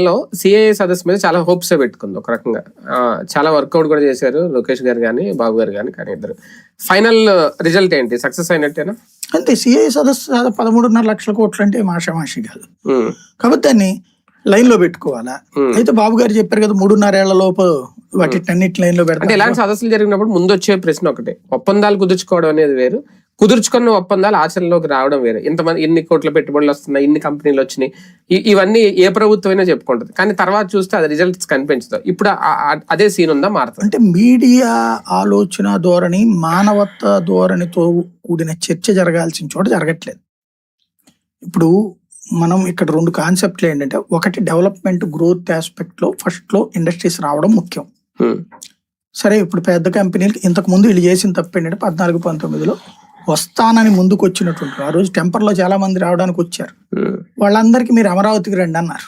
లో సిఐఏ సదస్సు మీద చాలా హోప్స్ పెట్టుకుంది ఒక రకంగా. చాలా వర్కౌట్ కూడా చేశారు లోకేష్ గారు కానీ బాబు గారు కానీ ఇద్దరు. ఫైనల్ రిజల్ట్ ఏంటి? సక్సెస్ అయినట్టేనా? అంతే. సిఐఏ సదస్సు 13.5 లక్షల కోట్లు అంటే మాషామాషి కాదు. కాబట్టి దాన్ని లైన్ లో పెట్టుకోవాలా. అయితే బాబు గారు చెప్పారు కదా 3.5 ఏళ్ల లోపు వాటిన్నిటి లైన్ లో పెడతారు. ఇలాంటి సదస్సులు జరిగినప్పుడు ముందు వచ్చే ప్రశ్న ఒకటే, ఒప్పందాలు కుదుర్చుకోవడం అనేది వేరు, కుదుర్చుకున్న ఒప్పందాలు ఆచరణలోకి రావడం వేరు. ఇంతమంది ఇన్ని కోట్ల పెట్టుబడులు వస్తున్నాయి, ఇన్ని కంపెనీలు వచ్చినాయి, ఇవన్నీ ఏ ప్రభుత్వం అయినా చెప్పుకుంటది, కానీ తర్వాత చూస్తే అది రిజల్ట్స్ కనిపించదు. ఇప్పుడు అదే సీన్ ఉందా మారుతుంది? అంటే మీడియా ఆలోచన ధోరణి మానవత్వ ధోరణితో కూడిన చర్చ జరగాల్సిన చోట జరగట్లేదు. ఇప్పుడు మనం ఇక్కడ 2 కాన్సెప్ట్లు ఏంటంటే, ఒకటి డెవలప్మెంట్ గ్రోత్ ఆస్పెక్ట్ లో ఫస్ట్ లో ఇండస్ట్రీస్ రావడం ముఖ్యం. సరే, ఇప్పుడు పెద్ద కంపెనీలు ఇంతకు ముందు వీళ్ళు చేసిన తప్పు ఏంటంటే 14-19లో వస్తానని ముందుకు వచ్చినటువంటి, ఆ రోజు టెంపర్ లో చాలా మంది రావడానికి వచ్చారు. వాళ్ళందరికీ మీరు అమరావతికి రండి అన్నారు.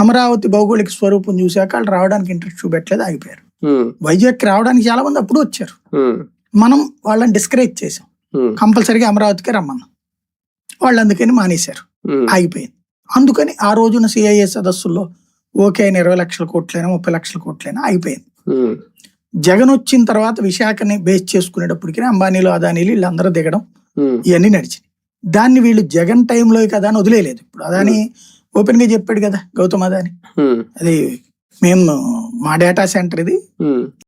అమరావతి భౌగోళిక స్వరూపం చూశాక వాళ్ళు రావడానికి ఇంట్రెస్ట్ చూపెట్టలేదు, ఆగిపోయారు. వైజాగ్ రావడానికి చాలా మంది అప్పుడు వచ్చారు. మనం వాళ్ళని డిస్కరేజ్ చేసాం, కంపల్సరీగా అమరావతికి రమ్మన్నాం. వాళ్ళు అందుకని మానేశారు, ఆగిపోయింది. అందుకని ఆ రోజున సిఐఏ సదస్సుల్లో ఓకే అయిన 20 లక్షల కోట్లైనా 30 లక్షల కోట్లైనా అయిపోయింది. జగన్ వచ్చిన తర్వాత విశాఖని బేస్ చేసుకునేటప్పటికి అంబానీలు అదానీలు వీళ్ళందరూ దిగడం ఇవన్నీ నడిచింది. దాన్ని వీళ్ళు జగన్ టైంలో కదా అని వదిలేదు. ఇప్పుడు అదాని ఓపెన్ గా చెప్పాడు కదా, గౌతమ్ అదాని, అది మేము మా డేటా సెంటర్ ఇది